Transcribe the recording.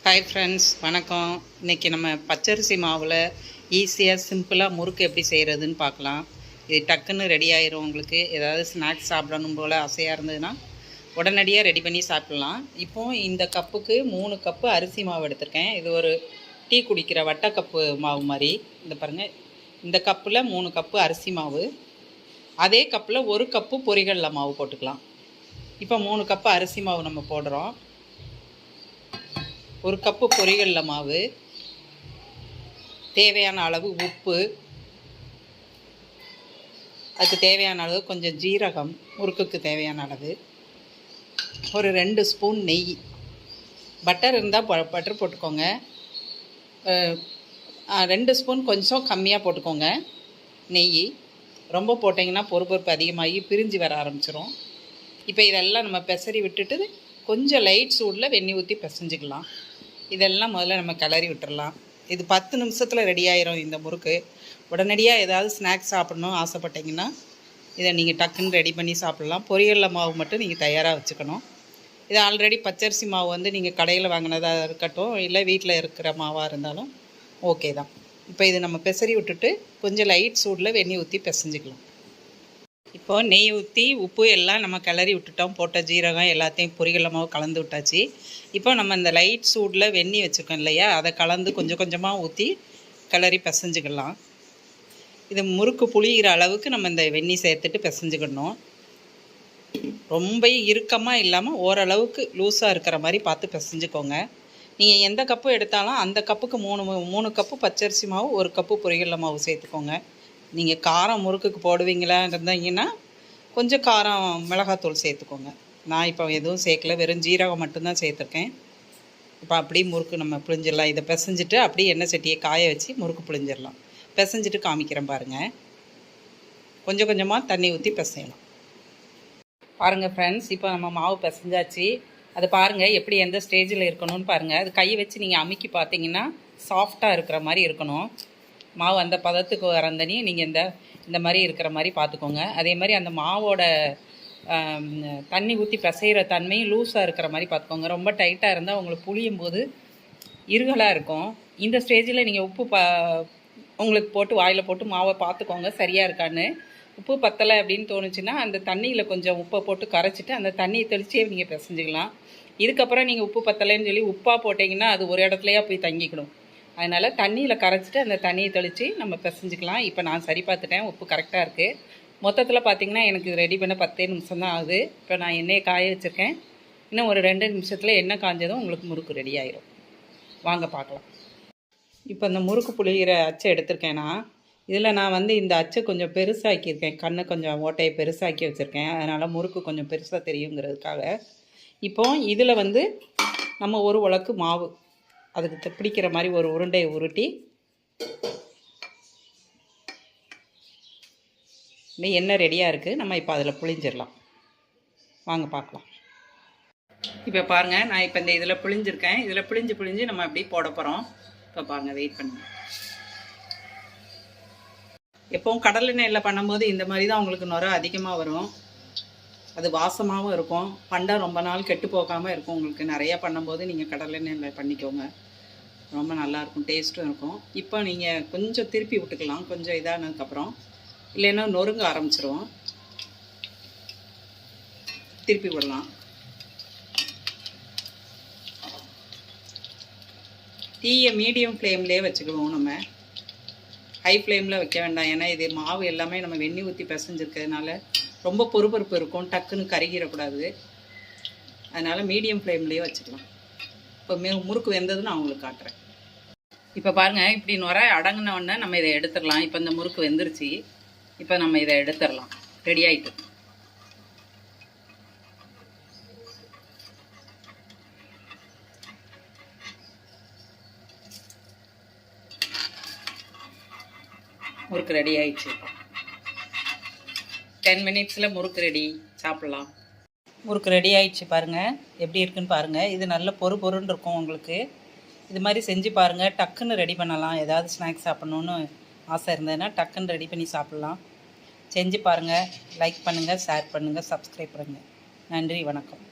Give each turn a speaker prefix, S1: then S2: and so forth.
S1: Hi friends, வணக்கம். இன்றைக்கி நம்ம பச்சரிசி மாவில் ஈஸியாக சிம்பிளாக முறுக்கு எப்படி செய்கிறதுன்னு பார்க்கலாம். இது டக்குன்னு ரெடி ஆயிரும். உங்களுக்கு ஏதாவது ஸ்நாக்ஸ் சாப்பிடணும் போல் ஆசையாக இருந்ததுன்னா உடனடியாக ரெடி பண்ணி சாப்பிட்லாம். இப்போது இந்த கப்புக்கு 3 கப்பு அரிசி மாவு எடுத்திருக்கேன். இது ஒரு டீ குடிக்கிற வட்டை கப்பு மாவு மாதிரி. இந்த பாருங்கள், இந்த கப்பில் 3 கப்பு அரிசி மாவு, அதே கப்பில் 1 கப்பு பொரிகடலை மாவு போட்டுக்கலாம். இப்போ 3 கப்பு அரிசி மாவு நம்ம போடுறோம். 1 கப்பு பொரிகடலை மாவு, தேவையான அளவு உப்பு, அதுக்கு தேவையான அளவு கொஞ்சம் ஜீரகம், முறுக்குக்கு தேவையான அளவு, ஒரு 2 ஸ்பூன் நெய். பட்டர் இருந்தால் பட்டர் போட்டுக்கோங்க. 2 ஸ்பூன் கொஞ்சம் கம்மியாக போட்டுக்கோங்க நெய். ரொம்ப போட்டிங்கன்னா பொறுப்பு அதிகமாகி பிரிஞ்சு வர ஆரம்பிச்சிடும். இப்போ இதெல்லாம் நம்ம பெசரி விட்டுட்டு கொஞ்சம் லைட் சூடில் வெந்நி ஊற்றி பிசைஞ்சிக்கலாம். இதெல்லாம் முதல்ல நம்ம கிளறி விட்டுடலாம். இது 10 நிமிஷத்தில் ரெடி ஆயிரும். இந்த முறுக்கு உடனடியாக ஏதாவது ஸ்நாக்ஸ் சாப்பிட்ணும் ஆசைப்பட்டீங்கன்னா இதை நீங்கள் டக்குன்னு ரெடி பண்ணி சாப்பிட்லாம். பொரியல்ல மாவு மட்டும் நீங்கள் தயாராக வச்சுக்கணும். இது ஆல்ரெடி பச்சரிசி மாவு நீங்கள் கடையில் வாங்கினதாக இருக்கட்டும், இல்லை வீட்டில் இருக்கிற மாவாக இருந்தாலும் ஓகே தான். இப்போ இது நம்ம பெசரி விட்டுட்டு கொஞ்சம் லைட் சூடில் வெந்நி ஊற்றி பிசைஞ்சிக்கலாம். இப்போது நெய் ஊற்றி உப்பு எல்லாம் நம்ம கிளறி விட்டுட்டோம். போட்ட ஜீரகம் எல்லாத்தையும் பொரிகடலை மாவு கலந்து விட்டாச்சு. இப்போ நம்ம இந்த லைட் சூடில் வெந்நி வச்சுருக்கோம் இல்லையா, அதை கலந்து கொஞ்சம் கொஞ்சமாக ஊற்றி கிளறி பிசைஞ்சிக்கலாம். இது முறுக்கு புளிகிற அளவுக்கு நம்ம இந்த வெந்நி சேர்த்துட்டு பிசைஞ்சிக்கணும். ரொம்ப இறுக்கமாக இல்லாமல் ஓரளவுக்கு லூஸாக இருக்கிற மாதிரி பார்த்து பிசைஞ்சிக்கோங்க. நீங்கள் எந்த கப்பு எடுத்தாலும் அந்த கப்புக்கு 3 கப்பு பச்சரிசி மாவு, 1 கப்பு பொரிகடலை மாவு சேர்த்துக்கோங்க. நீங்கள் காரம் முறுக்குக்கு போடுவீங்களா இருந்தீங்கன்னா கொஞ்சம் காரம் மிளகாத்தூள் சேர்த்துக்கோங்க. நான் இப்போ எதுவும் சேர்க்கல, வெறும் ஜீரகம் மட்டும்தான் சேர்த்துருக்கேன். இப்போ அப்படியே முறுக்கு நம்ம புழிஞ்சிடலாம். இதை பிசைஞ்சிட்டு அப்படியே எண்ணெய் சட்டியை காய வச்சு முறுக்கு புழிஞ்சிடலாம். பிசைஞ்சிட்டு காமிக்கிறேன் பாருங்கள். கொஞ்சம் கொஞ்சமாக தண்ணி ஊற்றி பிசையலாம். பாருங்கள் ஃப்ரெண்ட்ஸ், இப்போ நம்ம மாவு பிசைஞ்சாச்சு. அது பாருங்கள் எப்படி எந்த ஸ்டேஜில் இருக்கணும்னு பாருங்கள். அது கையை வச்சு நீங்கள் அமுக்கி பார்த்தீங்கன்னா சாஃப்டாக இருக்கிற மாதிரி இருக்கணும். மாவு அந்த பதத்துக்கு வரந்தனையும் நீங்கள் இந்த மாதிரி இருக்கிற மாதிரி பார்த்துக்கோங்க. அதே மாதிரி அந்த மாவோட தண்ணி ஊற்றி பிசைகிற தன்மையும் லூஸாக இருக்கிற மாதிரி பார்த்துக்கோங்க. ரொம்ப டைட்டாக இருந்தால் உங்களுக்கு புளியும் போது இருகலாக இருக்கும். இந்த ஸ்டேஜில் நீங்கள் உப்பு உங்களுக்கு போட்டு வாயில் போட்டு மாவை பார்த்துக்கோங்க சரியாக இருக்கான்னு. உப்பு பத்தலை அப்படின்னு தோணுச்சுன்னா அந்த தண்ணியில் கொஞ்சம் உப்பை போட்டு கரைச்சிட்டு அந்த தண்ணியை தெளிச்சே நீங்கள் பிசைஞ்சிக்கலாம். இதுக்கப்புறம் நீங்கள் உப்பு பத்தலைன்னு சொல்லி உப்பாக போட்டிங்கன்னா அது ஒரு இடத்துலையா போய் தங்கிக்கணும். அதனால் தண்ணியில் கரைச்சிட்டு அந்த தண்ணியை தெளித்து நம்ம பிசைஞ்சிக்கலாம். இப்போ நான் சரி பார்த்துட்டேன், உப்பு கரெக்டாக இருக்குது. மொத்தத்தில் பார்த்திங்கன்னா எனக்கு ரெடி பண்ண 10 நிமிஷம் தான் ஆகுது. இப்போ நான் எண்ணெயை காய வச்சுருக்கேன். இன்னும் ஒரு 2 நிமிஷத்தில் எண்ணெய் காஞ்சதும் உங்களுக்கு முறுக்கு ரெடி ஆயிரும். வாங்க பார்க்கலாம். இப்போ இந்த முறுக்கு புளிகிற அச்சை எடுத்திருக்கேன்னா இதில் நான் இந்த அச்சை கொஞ்சம் பெருசாக்கியிருக்கேன். கண்ணை கொஞ்சம் ஓட்டையை பெருசாக்கி வச்சுருக்கேன். அதனால் முறுக்கு கொஞ்சம் பெருசாக தெரியுங்கிறதுக்காக. இப்போ இதில் நம்ம ஒரு உலக்கு மாவு அதுக்கு பிடிக்கிற மாதிரி ஒரு உருண்டையை உருட்டி எண்ணெய் ரெடியாக இருக்குது. நம்ம இப்போ அதில் புளிஞ்சிடலாம். வாங்க பார்க்கலாம். இப்போ பாருங்கள், நான் இப்போ இதில் புளிஞ்சிருக்கேன். இதில் புளிஞ்சு நம்ம அப்படி போட போகிறோம். இப்போ பாருங்கள், வெயிட் பண்ணுங்க. எப்போவும் கடலெண்ணெயில் பண்ணும்போது இந்த மாதிரி தான் உங்களுக்கு நுரை அதிகமாக வரும். அது வாசமாகவும் இருக்கும். பண்டம் ரொம்ப நாள் கெட்டு போகாமல் இருக்கும். உங்களுக்கு நிறையா பண்ணும்போது நீங்கள் கடலெண்ணெயில் பண்ணிக்கோங்க. ரொம்ப நல்லாயிருக்கும், டேஸ்ட்டும் இருக்கும். இப்போ நீங்கள் கொஞ்சம் திருப்பி விட்டுக்கலாம். கொஞ்சம் இதானதுக்கப்புறம் இல்லைன்னா நொறுங்க ஆரம்பிச்சிரும். திருப்பி விடலாம். தீயை மீடியம் ஃப்ளேம்லேயே வச்சுக்குவோம். நம்ம ஹை ஃப்ளேமில் வைக்க வேண்டாம். ஏன்னா இது மாவு எல்லாமே நம்ம வெந்நி ஊற்றி பிசைஞ்சிருக்கிறதுனால ரொம்ப பொறுப்பு இருக்கும். டக்குன்னு கருகிடக்கூடாது. அதனால் மீடியம் ஃப்ளேம்லேயே வச்சுக்கலாம். இப்போ முறுக்கு வெந்தது நான் உங்களுக்கு காட்டுறேன். இப்போ பாருங்கள், இப்படி நுரை அடங்கின உடனே நம்ம இதை எடுத்துடலாம். இப்போ இந்த முறுக்கு வெந்துருச்சு. இப்போ நம்ம இதை எடுத்துடலாம். ரெடி ஆகிட்டு. முறுக்கு ரெடி ஆயிடுச்சு. 10 மினிட்ஸில் முறுக்கு ரெடி, சாப்பிட்லாம். முறுக்கு ரெடி ஆயிடுச்சு. பாருங்கள் எப்படி இருக்குன்னு பாருங்கள். இது நல்ல பொறுன்னு இருக்கும். உங்களுக்கு இது மாதிரி செஞ்சு பாருங்கள். டக்குன்னு ரெடி பண்ணலாம். ஏதாவது ஸ்நாக்ஸ் சாப்பிட்ணுன்னு ஆசை இருந்ததுன்னா டக்குன்னு ரெடி பண்ணி சாப்பிட்லாம். செஞ்சு பாருங்கள். லைக் பண்ணுங்கள், ஷேர் பண்ணுங்கள், சப்ஸ்கிரைப் பண்ணுங்கள். நன்றி, வணக்கம்.